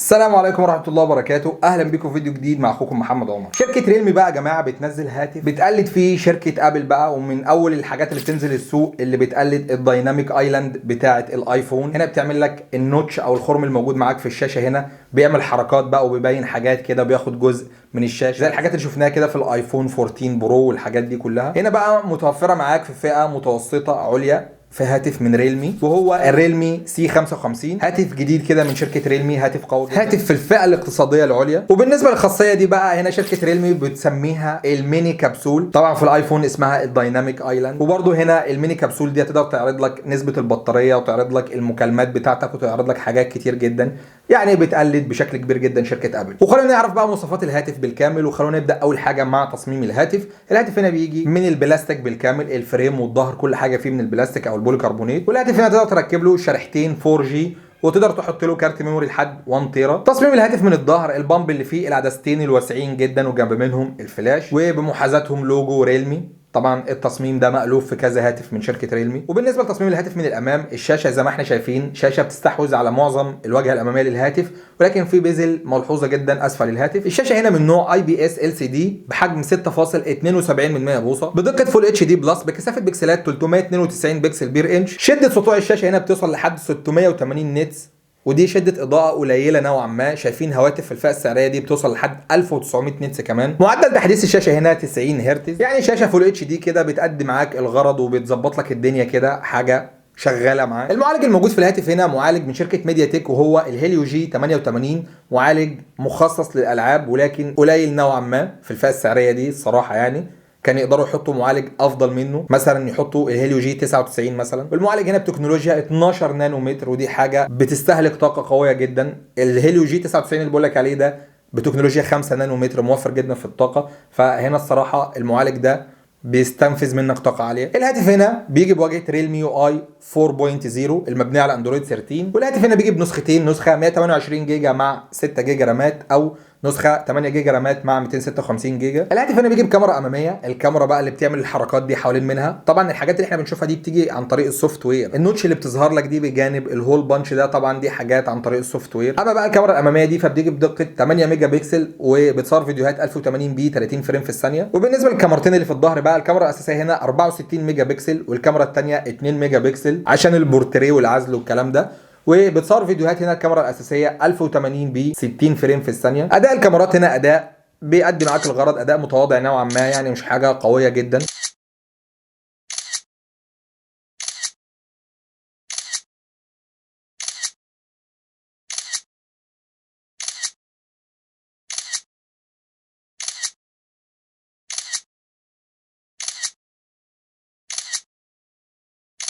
السلام عليكم ورحمه الله وبركاته. اهلا بكم في فيديو جديد مع اخوكم محمد عمر. شركه ريلمي بقى يا جماعه بتنزل هاتف بتقلد فيه شركه ابل بقى، ومن اول الحاجات اللي بتنزل السوق اللي بتقلد الدايناميك ايلاند بتاعه الايفون. هنا بتعمل لك النوتش او الخرم الموجود معاك في الشاشه، هنا بيعمل حركات بقى وبيبين حاجات كده، بياخد جزء من الشاشه زي الحاجات اللي شفناها كده في الايفون 14 برو والحاجات دي كلها. هنا بقى متوفره معاك في فئه متوسطه عليا في هاتف من ريلمي، وهو الريلمي سي 55. هاتف جديد كده من شركه ريلمي، هاتف قوي جدا، هاتف في الفئه الاقتصاديه العليا. وبالنسبه للخاصيه دي بقى، هنا شركه ريلمي بتسميها الميني كبسول. طبعا في الايفون اسمها الدايناميك ايلاند. وبرده هنا الميني كبسول دي تقدر تعرض لك نسبه البطاريه، وتعرض لك المكالمات بتاعتك، وتعرض لك حاجات كتير جدا. يعني بتقلد بشكل كبير جدا شركه ابل. وخلونا نعرف بقى مواصفات الهاتف بالكامل. وخلونا نبدا اول حاجه مع تصميم الهاتف. الهاتف هنا بيجي من البلاستيك بالكامل، الفريم والظهر كل حاجه فيه من البلاستيك او البوليكربونات. والهاتف هنا تقدر تركب له شريحتين 4G، وتقدر تحط له كارت ميموري لحد 1 تيرا. تصميم الهاتف من الظهر البامب اللي فيه العدستين الواسعين جدا، وجنب منهم الفلاش، وبمحاذاتهم لوجو ريلمي. طبعا التصميم ده مألوف في كذا هاتف من شركه ريلمي. وبالنسبه لتصميم الهاتف من الامام، الشاشه زي ما احنا شايفين شاشه بتستحوذ على معظم الواجهه الاماميه للهاتف، ولكن في بيزل ملحوظه جدا اسفل الهاتف. الشاشه هنا من نوع IPS LCD بحجم 6.72 بوصه، بدقه فول اتش دي بلس، بكثافه بكسلات 392 بكسل بير انش. شده سطوع الشاشه هنا بتوصل لحد 680 نيتس، ودي شده اضاءه قليله نوعا ما. شايفين هواتف في الفئه السعريه دي بتوصل لحد 1900 نيتس كمان. معدل تحديث الشاشه هنا 90 هرتز، يعني شاشه فول اتش دي كده بتقدم معاك الغرض وبتظبط لك الدنيا كده، حاجه شغاله معاك. المعالج الموجود في الهاتف هنا معالج من شركه ميديا تك، وهو الهيليو جي 88. معالج مخصص للالعاب، ولكن قليل نوعا ما في الفئه السعريه دي الصراحه. يعني كان يقدروا يحطوا معالج افضل منه، مثلا يحطوا الهيليو جي 99 مثلا. والمعالج هنا بتكنولوجيا 12 نانومتر، ودي حاجه بتستهلك طاقه قويه جدا. الهيليو جي 99 اللي بقول لك عليه ده بتكنولوجيا 5 نانومتر، موفر جدا في الطاقه. فهنا الصراحه المعالج ده بيستنفذ منك طاقه عاليه. الهاتف هنا بيجي بواجهه ريلمي يو اي 4.0 المبنيه على اندرويد 13. والهاتف هنا بيجي بنسختين، نسخه 128 جيجا مع 6 جيجا رامات، او نسخه 8 جيجا رامات مع 256 جيجا. الهاتف هنا بيجي بكاميرا اماميه، الكاميرا بقى اللي بتعمل الحركات دي حوالين منها. طبعا الحاجات اللي احنا بنشوفها دي بتيجي عن طريق السوفت وير. النوتش اللي بتظهر لك دي بجانب الهول بانش ده، طبعا دي حاجات عن طريق السوفت وير. اما بقى الكاميرا الاماميه دي فبتيجي بدقه 8 ميجا بكسل، وبتصور فيديوهات 1080 بي 30 فريم في الثانيه. وبالنسبه للكاميرتين اللي في الظهر بقى، الكاميرا الاساسيه هنا 64 ميجا بكسل، والكاميرا الثانيه 2 ميجا بكسل عشان البورتريه والعزل والكلام ده. وبتصور فيديوهات هنا الكاميرا الاساسيه 1080 بي 60 فريم في الثانيه. اداء الكاميرات هنا اداء بيقدم معاك الغرض، اداء متواضع نوعا ما، يعني مش حاجه قويه جدا.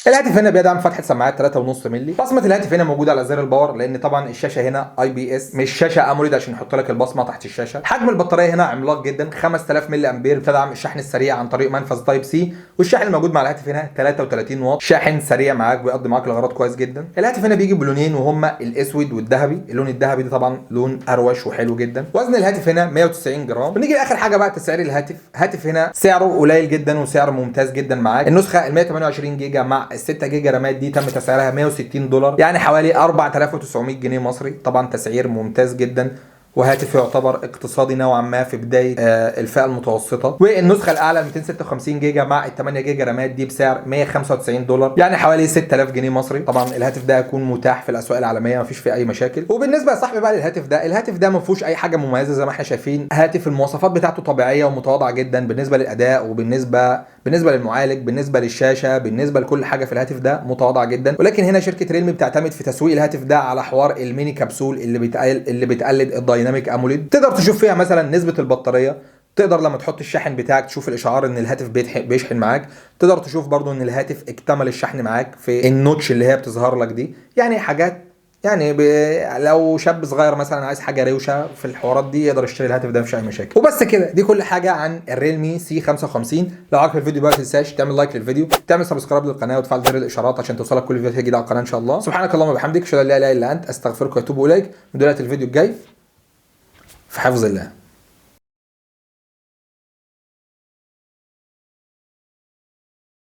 الهاتف هنا بيدعم فتحه سماعات 3.5 مللي. بصمه الهاتف هنا موجوده على زر الباور، لان طبعا الشاشه هنا IPS مش شاشه اموليد عشان يحط لك البصمه تحت الشاشه. حجم البطاريه هنا عملاق جدا، 5000 ملي امبير. بتدعم الشحن السريع عن طريق منفذ تايب سي. والشاحن الموجود مع الهاتف هنا 33 واط، شاحن سريع معاك بيقضي معاك الغرض كويس جدا. الهاتف هنا بيجي بلونين، وهما الاسود والذهبي. اللون الذهبي ده طبعا لون اروش وحلو جدا. وزن الهاتف هنا 190 جرام. ونيجي لاخر حاجه بقى، تسعير الهاتف. هاتف هنا سعره قليل جدا وسعره ممتاز جدا معاك. النسخه ال 128 جيجا مع ال 6 جيجا رامات دي تم تسعيرها 160 دولار، يعني حوالي 4900 جنيه مصري. طبعا تسعير ممتاز جدا، وهاتف يعتبر اقتصادي نوعا ما في بدايه الفئه المتوسطه. والنسخه الاعلى 256 جيجا مع ال 8 جيجا رامات دي بسعر 195 دولار، يعني حوالي 6000 جنيه مصري. طبعا الهاتف ده هيكون متاح في الاسواق العالميه، مفيش فيه اي مشاكل. وبالنسبه يا صاحبي بقى للهاتف ده، الهاتف ده ما فيهوش اي حاجه مميزه زي ما احنا شايفين. هاتف المواصفات بتاعته طبيعيه ومتواضعه جدا بالنسبه للاداء، وبالنسبه للمعالج، بالنسبه للشاشه، بالنسبه لكل حاجه في الهاتف ده متواضعه جدا. ولكن هنا شركه ريلمي بتعتمد في تسويق الهاتف ده على حوار الميني كبسول اللي بتقلد الدايناميك اموليد. تقدر تشوف فيها مثلا نسبه البطاريه، تقدر لما تحط الشاحن بتاعك تشوف الاشعار ان الهاتف بيشحن معاك. تقدر تشوف برضو ان الهاتف اكتمل الشحن معاك في النوتش اللي هي بتظهر لك دي. يعني حاجات يعني لو شاب صغير مثلا عايز حاجه روشه في الحوارات دي، يقدر يشتري الهاتف ده مفيش اي مشاكل. وبس كده، دي كل حاجه عن الريلمي سي 55. لو عجبك الفيديو بقى ما تنساش تعمل لايك للفيديو، تعمل سبسكرايب للقناه، وتفعل زر الاشعارات عشان توصلك كل فيديو جديد على القناه ان شاء الله. سبحانك اللهم وبحمدك، اشهد ان لا اله الا انت، استغفرك واتوب اليك. من دلوقتي الفيديو الجاي في حفظ الله.